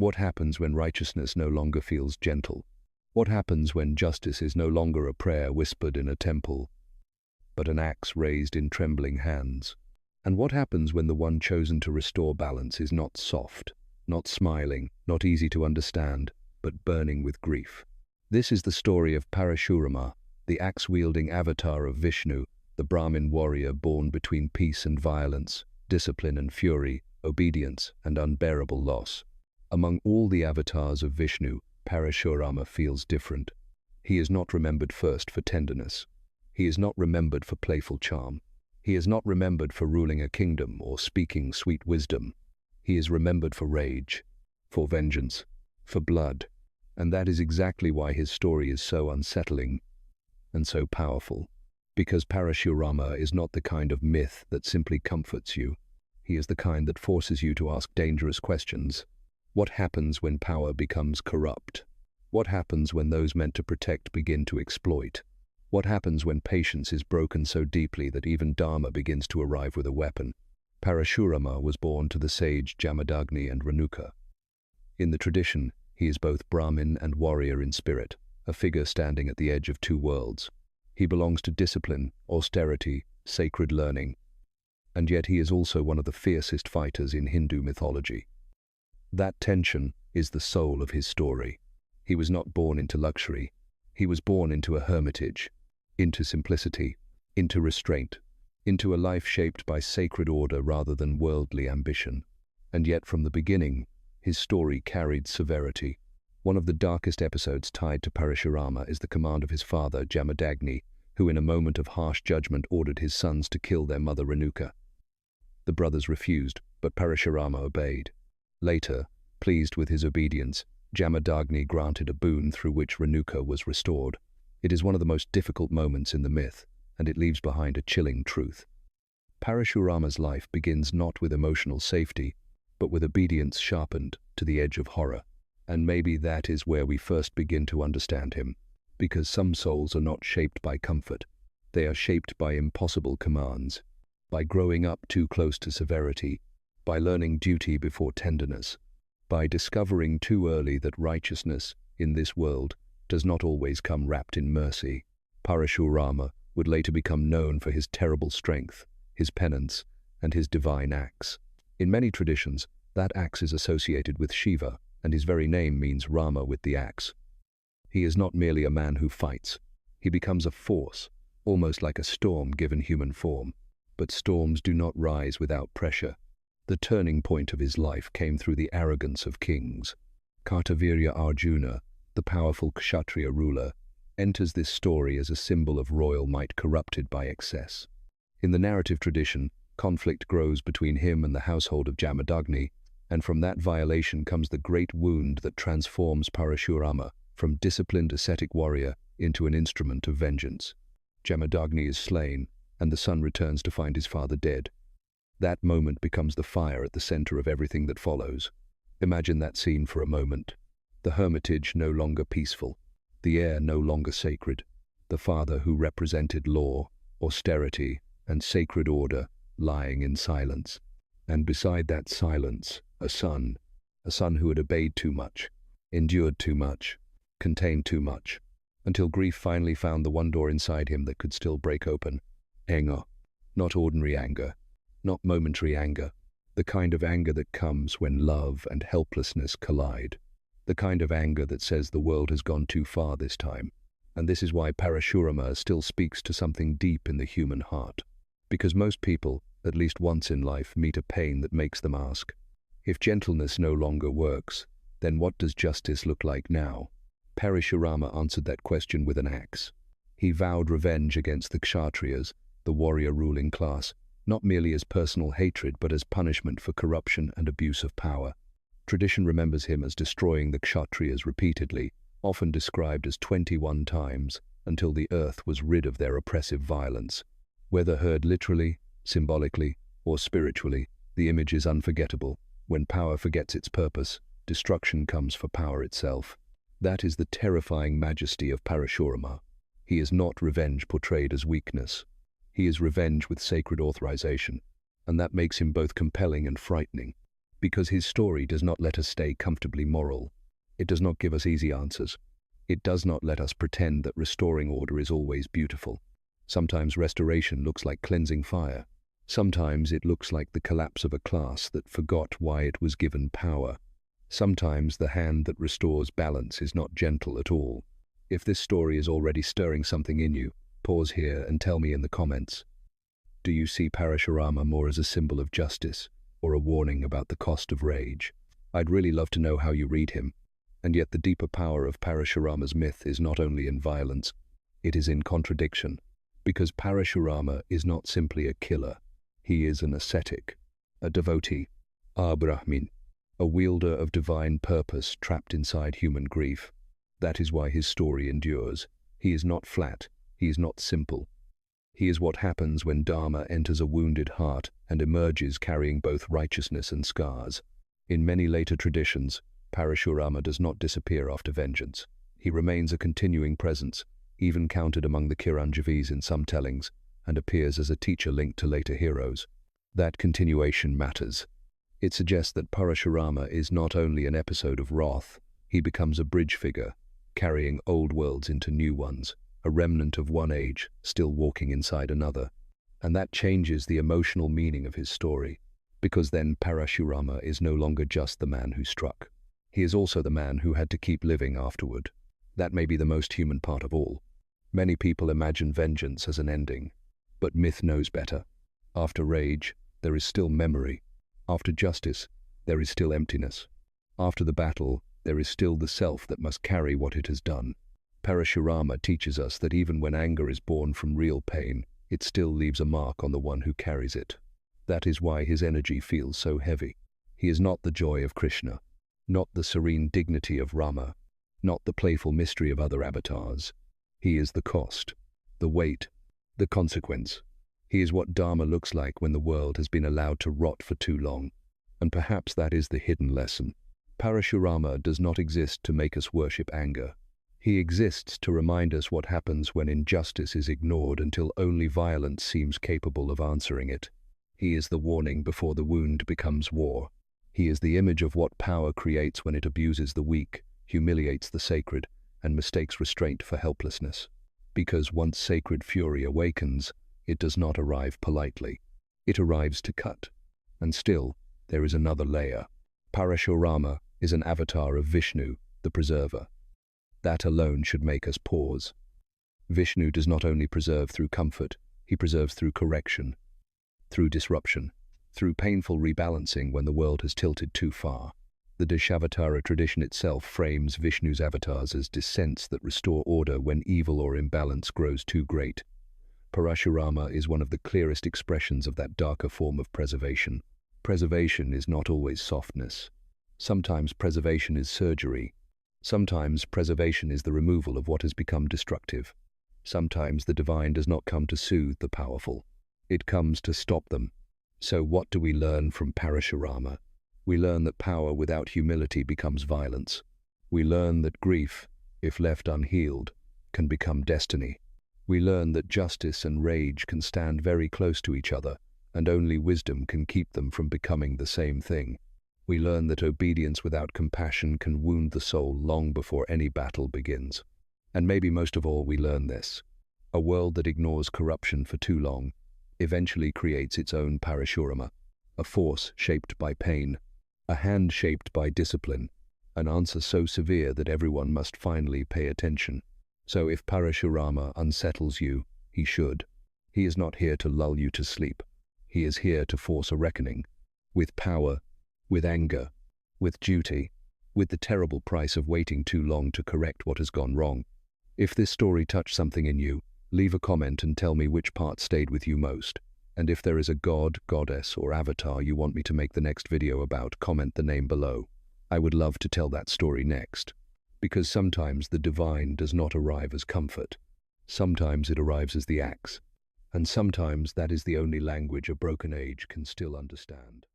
What happens when righteousness no longer feels gentle? What happens when justice is no longer a prayer whispered in a temple, but an axe raised in trembling hands? And what happens when the one chosen to restore balance is not soft, not smiling, not easy to understand, but burning with grief? This is the story of Parashurama, the axe-wielding avatar of Vishnu, the Brahmin warrior born between peace and violence, discipline and fury, obedience and unbearable loss. Among all the avatars of Vishnu, Parashurama feels different. He is not remembered first for tenderness. He is not remembered for playful charm. He is not remembered for ruling a kingdom or speaking sweet wisdom. He is remembered for rage, for vengeance, for blood. And that is exactly why his story is so unsettling and so powerful. Because Parashurama is not the kind of myth that simply comforts you. He is the kind that forces you to ask dangerous questions. What happens when power becomes corrupt? What happens when those meant to protect begin to exploit? What happens when patience is broken so deeply that even Dharma begins to arrive with a weapon? Parashurama was born to the sage Jamadagni and Renuka. In the tradition, he is both Brahmin and warrior in spirit, a figure standing at the edge of two worlds. He belongs to discipline, austerity, sacred learning, and yet he is also one of the fiercest fighters in Hindu mythology. That tension is the soul of his story. He was not born into luxury. He was born into a hermitage, into simplicity, into restraint, into a life shaped by sacred order rather than worldly ambition. And yet from the beginning, his story carried severity. One of the darkest episodes tied to Parashurama is the command of his father, Jamadagni, who in a moment of harsh judgment ordered his sons to kill their mother Renuka. The brothers refused, but Parashurama obeyed. Later, pleased with his obedience, Jamadagni granted a boon through which Renuka was restored. It is one of the most difficult moments in the myth, and it leaves behind a chilling truth. Parashurama's life begins not with emotional safety, but with obedience sharpened to the edge of horror. And maybe that is where we first begin to understand him, because some souls are not shaped by comfort. They are shaped by impossible commands, by growing up too close to severity, by learning duty before tenderness, by discovering too early that righteousness in this world does not always come wrapped in mercy. Parashurama would later become known for his terrible strength, his penance, and his divine axe. In many traditions, that axe is associated with Shiva, and his very name means Rama with the axe. He is not merely a man who fights. He becomes a force, almost like a storm given human form. But storms do not rise without pressure. The turning point of his life came through the arrogance of kings. Kartavirya Arjuna, the powerful Kshatriya ruler, enters this story as a symbol of royal might corrupted by excess. In the narrative tradition, conflict grows between him and the household of Jamadagni, and from that violation comes the great wound that transforms Parashurama from disciplined ascetic warrior into an instrument of vengeance. Jamadagni is slain, and the son returns to find his father dead. That moment becomes the fire at the center of everything that follows. Imagine that scene for a moment. The hermitage no longer peaceful, the air no longer sacred, the father who represented law, austerity, and sacred order lying in silence. And beside that silence, a son who had obeyed too much, endured too much, contained too much, until grief finally found the one door inside him that could still break open. Anger, not ordinary anger, not momentary anger, the kind of anger that comes when love and helplessness collide, the kind of anger that says the world has gone too far this time. And this is why Parashurama still speaks to something deep in the human heart. Because most people, at least once in life, meet a pain that makes them ask, if gentleness no longer works, then what does justice look like now? Parashurama answered that question with an axe. He vowed revenge against the Kshatriyas, the warrior ruling class, not merely as personal hatred but as punishment for corruption and abuse of power. Tradition remembers him as destroying the Kshatriyas repeatedly, often described as 21 times, until the earth was rid of their oppressive violence. Whether heard literally, symbolically, or spiritually, the image is unforgettable. When power forgets its purpose, destruction comes for power itself. That is the terrifying majesty of Parashurama. He is not revenge portrayed as weakness. He is revenge with sacred authorization, and that makes him both compelling and frightening. Because his story does not let us stay comfortably moral. It does not give us easy answers. It does not let us pretend that restoring order is always beautiful. Sometimes restoration looks like cleansing fire. Sometimes it looks like the collapse of a class that forgot why it was given power. Sometimes the hand that restores balance is not gentle at all. If this story is already stirring something in you, pause here and tell me in the comments. Do you see Parashurama more as a symbol of justice or a warning about the cost of rage? I'd really love to know how you read him. And yet the deeper power of Parashurama's myth is not only in violence, it is in contradiction. Because Parashurama is not simply a killer. He is an ascetic, a devotee, a Brahmin, a wielder of divine purpose trapped inside human grief. That is why his story endures. He is not flat, he is not simple. He is what happens when Dharma enters a wounded heart and emerges carrying both righteousness and scars. In many later traditions, Parashurama does not disappear after vengeance. He remains a continuing presence, even counted among the Chiranjeevis in some tellings, and appears as a teacher linked to later heroes. That continuation matters. It suggests that Parashurama is not only an episode of wrath, he becomes a bridge figure, carrying old worlds into new ones, a remnant of one age, still walking inside another. And that changes the emotional meaning of his story, because then Parashurama is no longer just the man who struck. He is also the man who had to keep living afterward. That may be the most human part of all. Many people imagine vengeance as an ending, but myth knows better. After rage, there is still memory. After justice, there is still emptiness. After the battle, there is still the self that must carry what it has done. Parashurama teaches us that even when anger is born from real pain, it still leaves a mark on the one who carries it. That is why his energy feels so heavy. He is not the joy of Krishna, not the serene dignity of Rama, not the playful mystery of other avatars. He is the cost, the weight, the consequence. He is what Dharma looks like when the world has been allowed to rot for too long. And perhaps that is the hidden lesson. Parashurama does not exist to make us worship anger. He exists to remind us what happens when injustice is ignored until only violence seems capable of answering it. He is the warning before the wound becomes war. He is the image of what power creates when it abuses the weak, humiliates the sacred, and mistakes restraint for helplessness. Because once sacred fury awakens, it does not arrive politely. It arrives to cut. And still, there is another layer. Parashurama is an avatar of Vishnu, the preserver. That alone should make us pause. Vishnu does not only preserve through comfort, he preserves through correction, through disruption, through painful rebalancing when the world has tilted too far. The Dashavatara tradition itself frames Vishnu's avatars as descents that restore order when evil or imbalance grows too great. Parashurama is one of the clearest expressions of that darker form of preservation. Preservation is not always softness. Sometimes preservation is surgery. Sometimes preservation is the removal of what has become destructive. Sometimes the divine does not come to soothe the powerful. It comes to stop them. So what do we learn from Parashurama? We learn that power without humility becomes violence. We learn that grief, if left unhealed, can become destiny. We learn that justice and rage can stand very close to each other, and only wisdom can keep them from becoming the same thing. We learn that obedience without compassion can wound the soul long before any battle begins. And maybe most of all we learn this. A world that ignores corruption for too long eventually creates its own Parashurama, a force shaped by pain, a hand shaped by discipline, an answer so severe that everyone must finally pay attention. So if Parashurama unsettles you, he should. He is not here to lull you to sleep. He is here to force a reckoning, with power, with anger, with duty, with the terrible price of waiting too long to correct what has gone wrong. If this story touched something in you, leave a comment and tell me which part stayed with you most. And if there is a god, goddess, or avatar you want me to make the next video about, comment the name below. I would love to tell that story next. Because sometimes the divine does not arrive as comfort. Sometimes it arrives as the axe. And sometimes that is the only language a broken age can still understand.